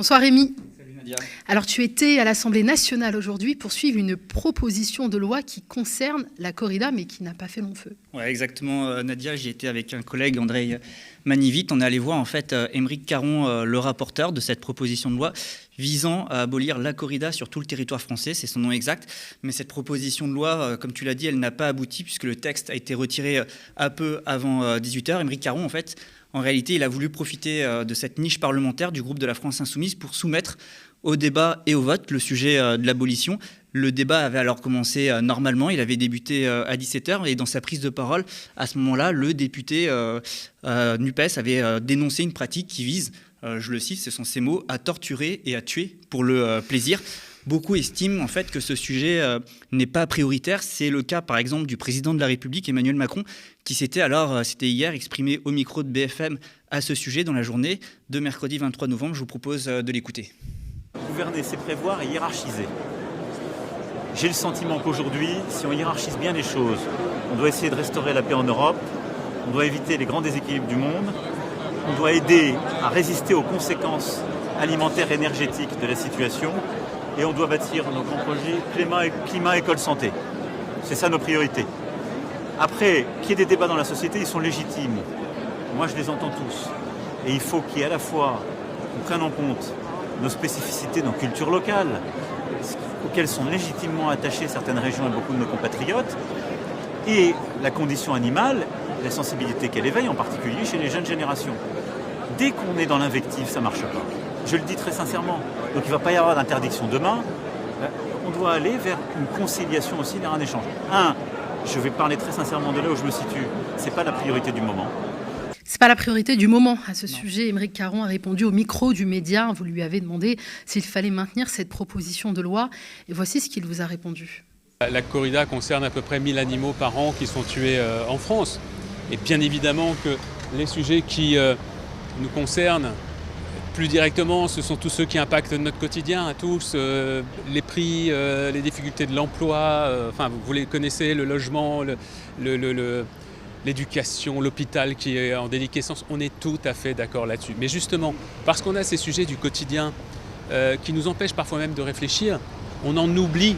Bonsoir Rémi. Salut Nadia. Alors tu étais à l'Assemblée nationale aujourd'hui pour suivre une proposition de loi qui concerne la corrida mais qui n'a pas fait long feu. Ouais, exactement Nadia, j'y étais avec un collègue, André Manivit. On est allé voir en fait Aymeric Caron, le rapporteur de cette proposition de loi visant à abolir la corrida sur tout le territoire français, c'est son nom exact. Mais cette proposition de loi, comme tu l'as dit, elle n'a pas abouti puisque le texte a été retiré un peu avant 18h. Aymeric Caron, en fait, en réalité, il a voulu profiter de cette niche parlementaire du groupe de la France Insoumise pour soumettre au débat et au vote le sujet de l'abolition. Le débat avait alors commencé normalement, il avait débuté à 17h et dans sa prise de parole, à ce moment-là, le député NUPES avait dénoncé une pratique qui vise, je le cite, ce sont ses mots, à torturer et à tuer pour le plaisir. Beaucoup estiment en fait que ce sujet n'est pas prioritaire. C'est le cas par exemple du président de la République, Emmanuel Macron, qui s'était alors, c'était hier, exprimé au micro de BFM à ce sujet dans la journée de mercredi 23 novembre. Je vous propose de l'écouter. Gouverner, c'est prévoir et hiérarchiser. J'ai le sentiment qu'aujourd'hui, si on hiérarchise bien les choses, on doit essayer de restaurer la paix en Europe, on doit éviter les grands déséquilibres du monde, on doit aider à résister aux conséquences alimentaires et énergétiques de la situation, et on doit bâtir nos grands projets climat, école, santé. C'est ça nos priorités. Après, qu'il y ait des débats dans la société, ils sont légitimes. Moi, je les entends tous. Et il faut qu'il y ait à la fois, qu'on prenne en compte nos spécificités, nos cultures locales, auxquelles sont légitimement attachées certaines régions et beaucoup de nos compatriotes, et la condition animale, la sensibilité qu'elle éveille, en particulier chez les jeunes générations. Dès qu'on est dans l'invective, ça ne marche pas. Je le dis très sincèrement. Donc il ne va pas y avoir d'interdiction demain. On doit aller vers une conciliation aussi, vers un échange. Je vais parler très sincèrement de là où je me situe. Ce n'est pas la priorité du moment. C'est pas la priorité du moment. À ce sujet, Aymeric Caron a répondu au micro du média. Vous lui avez demandé s'il fallait maintenir cette proposition de loi. Et voici ce qu'il vous a répondu. La corrida concerne à peu près 1000 animaux par an qui sont tués en France. Et bien évidemment que les sujets qui nous concernent plus directement, ce sont tous ceux qui impactent notre quotidien, à tous, les prix, les difficultés de l'emploi, vous les connaissez, le logement, l'éducation, l'hôpital qui est en déliquescence, on est tout à fait d'accord là-dessus. Mais justement, parce qu'on a ces sujets du quotidien qui nous empêchent parfois même de réfléchir, on en oublie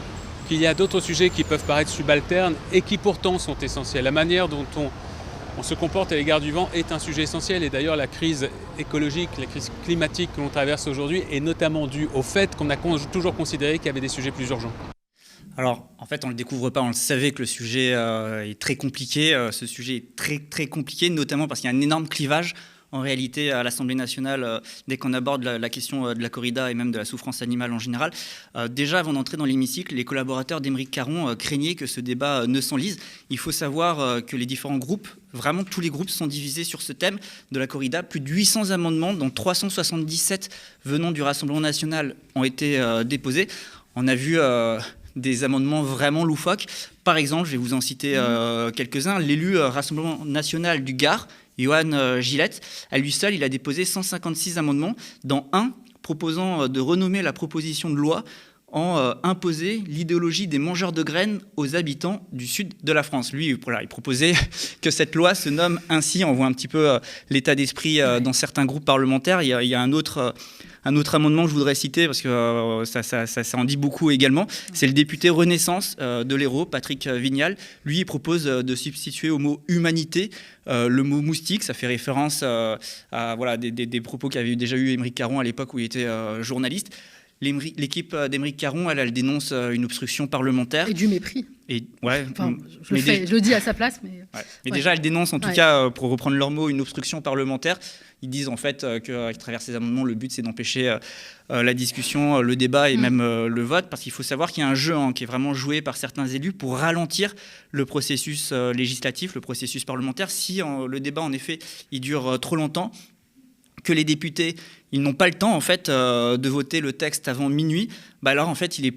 qu'il y a d'autres sujets qui peuvent paraître subalternes et qui pourtant sont essentiels. La manière dont on se comporte à l'égard du vent est un sujet essentiel. Et d'ailleurs, la crise écologique, la crise climatique que l'on traverse aujourd'hui est notamment due au fait qu'on a toujours considéré qu'il y avait des sujets plus urgents. Alors, en fait, on ne le découvre pas, on le savait que le sujet est très compliqué. Ce sujet est très, très compliqué, notamment parce qu'il y a un énorme clivage. En réalité, à l'Assemblée nationale, dès qu'on aborde la question de la corrida et même de la souffrance animale en général, déjà avant d'entrer dans l'hémicycle, les collaborateurs d'Aymeric Caron craignaient que ce débat ne s'enlise. Il faut savoir que les différents groupes, vraiment tous les groupes sont divisés sur ce thème de la corrida. Plus de 800 amendements, dont 377 venant du Rassemblement national, ont été déposés. On a vu des amendements vraiment loufoques. Par exemple, je vais vous en citer quelques-uns. L'élu Rassemblement national du Gard, Johan Gillette, à lui seul, il a déposé 156 amendements, dont un proposant de renommer la proposition de loi en imposer l'idéologie des mangeurs de graines aux habitants du sud de la France. Lui, voilà, il proposait que cette loi se nomme ainsi. On voit un petit peu l'état d'esprit dans certains groupes parlementaires. Il y a un autre amendement que je voudrais citer parce que ça en dit beaucoup également. C'est le député Renaissance de l'Hérault, Patrick Vignal. Lui, il propose de substituer au mot humanité le mot moustique. Ça fait référence à voilà, des propos qu'avait déjà eu Aymeric Caron à l'époque où il était journaliste. L'équipe d'Aymeric Caron, elle dénonce une obstruction parlementaire. Et du mépris. Et, ouais, enfin, je le dis à sa place. Mais, ouais. Mais déjà, elle dénonce, en tout cas, pour reprendre leurs mots, une obstruction parlementaire. Ils disent en fait qu'à travers ces amendements, le but, c'est d'empêcher la discussion, le débat et même le vote. Parce qu'il faut savoir qu'il y a un jeu qui est vraiment joué par certains élus pour ralentir le processus législatif, le processus parlementaire. Si le débat, en effet, il dure trop longtemps, que les députés, ils n'ont pas le temps en fait de voter le texte avant minuit, bah alors en fait il n'est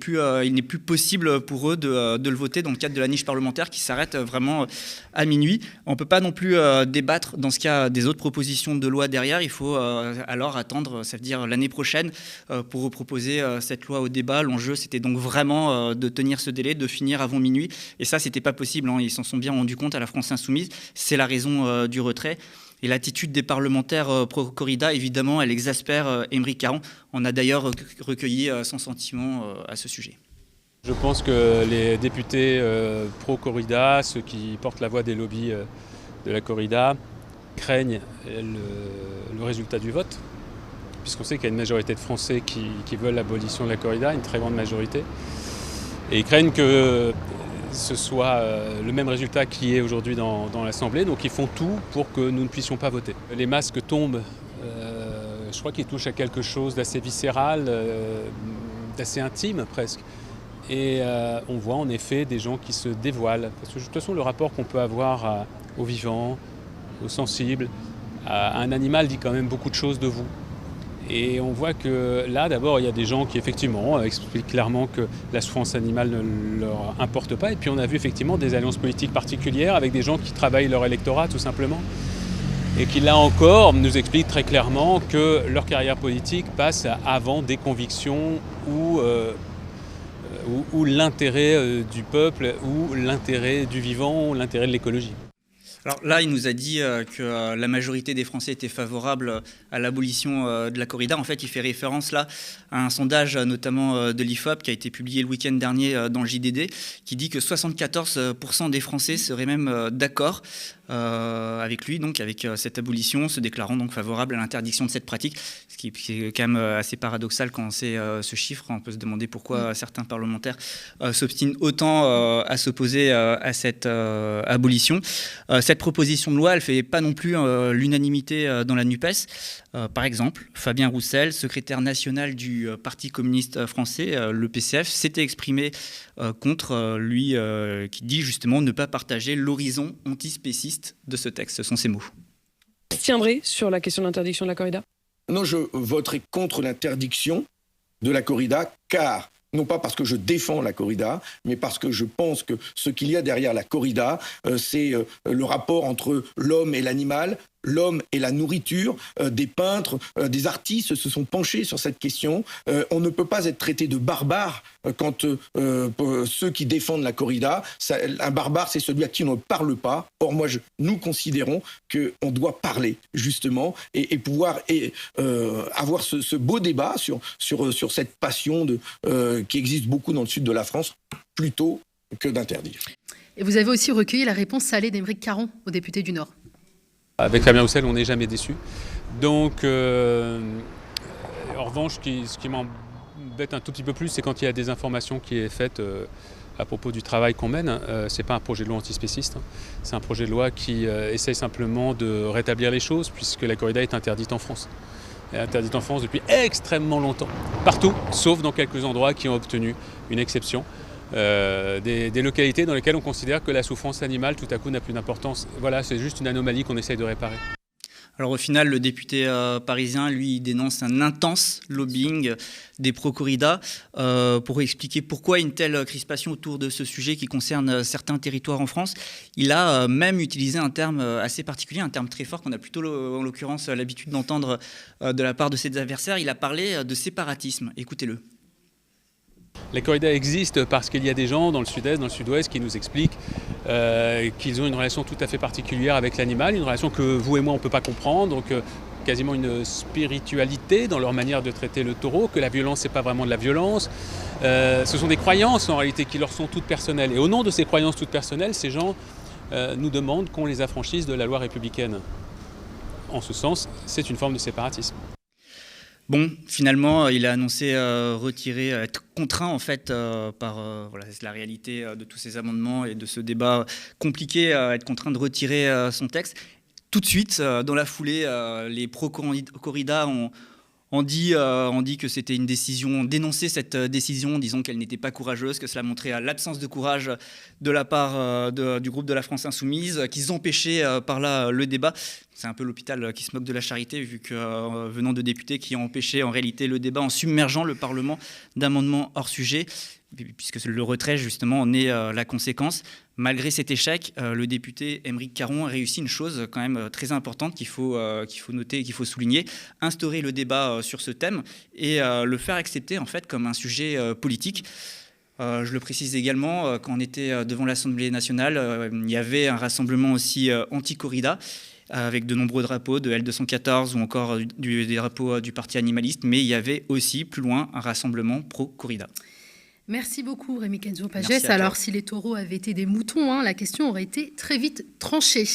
plus possible pour eux de le voter dans le cadre de la niche parlementaire qui s'arrête vraiment à minuit. On ne peut pas non plus débattre dans ce cas des autres propositions de loi derrière. Il faut alors attendre, ça veut dire l'année prochaine, pour reproposer cette loi au débat. L'enjeu c'était donc vraiment de tenir ce délai, de finir avant minuit. Et ça c'était pas possible, hein. Ils s'en sont bien rendus compte à la France Insoumise. C'est la raison du retrait. Et l'attitude des parlementaires pro-corrida, évidemment, elle exaspère Aymeric Caron. On a d'ailleurs recueilli son sentiment à ce sujet. Je pense que les députés pro-corrida, ceux qui portent la voix des lobbies de la corrida, craignent le résultat du vote, puisqu'on sait qu'il y a une majorité de Français qui veulent l'abolition de la corrida, une très grande majorité. Et ils craignent que ce soit le même résultat qui est aujourd'hui dans l'Assemblée, donc ils font tout pour que nous ne puissions pas voter. Les masques tombent, je crois qu'ils touchent à quelque chose d'assez viscéral, d'assez intime presque. Et on voit en effet des gens qui se dévoilent. Parce que de toute façon, le rapport qu'on peut avoir aux vivants, aux sensibles, à un animal dit quand même beaucoup de choses de vous. Et on voit que là, d'abord, il y a des gens qui, effectivement, expliquent clairement que la souffrance animale ne leur importe pas. Et puis on a vu effectivement des alliances politiques particulières avec des gens qui travaillent leur électorat, tout simplement. Et qui, là encore, nous expliquent très clairement que leur carrière politique passe avant des convictions ou l'intérêt du peuple, ou l'intérêt du vivant, ou l'intérêt de l'écologie. Alors là, il nous a dit que la majorité des Français étaient favorables à l'abolition de la corrida. En fait, il fait référence là à un sondage notamment de l'IFOP qui a été publié le week-end dernier dans le JDD, qui dit que 74% des Français seraient même d'accord avec lui, donc avec cette abolition, se déclarant donc favorables à l'interdiction de cette pratique, ce qui est quand même assez paradoxal quand on sait ce chiffre. On peut se demander pourquoi certains parlementaires s'obstinent autant à s'opposer à cette abolition. Cette proposition de loi, elle ne fait pas non plus l'unanimité dans la NUPES. Par exemple, Fabien Roussel, secrétaire national du Parti communiste français, le PCF, s'était exprimé contre lui, qui dit justement ne pas partager l'horizon antispéciste de ce texte. Ce sont ses mots. Vous tiendrez sur la question de l'interdiction de la corrida ? Non, je voterai contre l'interdiction de la corrida, car non pas parce que je défends la corrida, mais parce que je pense que ce qu'il y a derrière la corrida, c'est le rapport entre l'homme et l'animal, l'homme et la nourriture. Des peintres, des artistes se sont penchés sur cette question. On ne peut pas être traité de barbare quand ceux qui défendent la corrida, un barbare, c'est celui à qui on ne parle pas. Or, nous considérons qu'on doit parler, justement, et pouvoir avoir ce beau débat sur cette passion qui existe beaucoup dans le sud de la France, plutôt que d'interdire. Et vous avez aussi recueilli la réponse salée d'Aymeric Caron au député du Nord. Avec Fabien Roussel, on n'est jamais déçu. Donc, en revanche, ce qui m'embête un tout petit peu plus, c'est quand il y a des informations qui est faites à propos du travail qu'on mène. Ce n'est pas un projet de loi antispéciste. C'est un projet de loi qui essaye simplement de rétablir les choses, puisque la corrida est interdite en France. Elle est interdite en France depuis extrêmement longtemps. Partout, sauf dans quelques endroits qui ont obtenu une exception. Des localités dans lesquelles on considère que la souffrance animale tout à coup n'a plus d'importance. Voilà, c'est juste une anomalie qu'on essaye de réparer. Alors au final, le député parisien, lui, il dénonce un intense lobbying des pro-corrida pour expliquer pourquoi une telle crispation autour de ce sujet qui concerne certains territoires en France. Il a même utilisé un terme assez particulier, un terme très fort qu'on a plutôt en l'occurrence l'habitude d'entendre de la part de ses adversaires. Il a parlé de séparatisme. Écoutez-le. La corrida existe parce qu'il y a des gens dans le sud-est, dans le sud-ouest qui nous expliquent qu'ils ont une relation tout à fait particulière avec l'animal, une relation que vous et moi on ne peut pas comprendre, donc quasiment une spiritualité dans leur manière de traiter le taureau, que la violence c'est pas vraiment de la violence. Ce sont des croyances en réalité qui leur sont toutes personnelles. Et au nom de ces croyances toutes personnelles, ces gens nous demandent qu'on les affranchisse de la loi républicaine. En ce sens, c'est une forme de séparatisme. Bon, finalement, il a annoncé être contraint en fait par c'est la réalité de tous ces amendements et de ce débat compliqué, être contraint de retirer son texte. Tout de suite, dans la foulée, les pro-corrida ont dit que c'était une décision, dénoncer cette décision, disant qu'elle n'était pas courageuse, que cela montrait l'absence de courage de la part du groupe de la France Insoumise, qu'ils empêchaient par là le débat. C'est un peu l'hôpital qui se moque de la charité, vu que venant de députés qui ont empêché en réalité le débat en submergeant le Parlement d'amendements hors sujet, puisque le retrait justement en est la conséquence. Malgré cet échec, le député Aymeric Caron a réussi une chose quand même très importante qu'il faut noter et qu'il faut souligner, instaurer le débat sur ce thème et le faire accepter en fait comme un sujet politique. Je le précise également, quand on était devant l'Assemblée nationale, il y avait un rassemblement aussi anti-corrida. avec de nombreux drapeaux de L214 ou encore des drapeaux du parti animaliste, mais il y avait aussi, plus loin, un rassemblement pro-corrida. Merci beaucoup Rémi Kenzo Pagès. Merci à toi. Alors si les taureaux avaient été des moutons, la question aurait été très vite tranchée.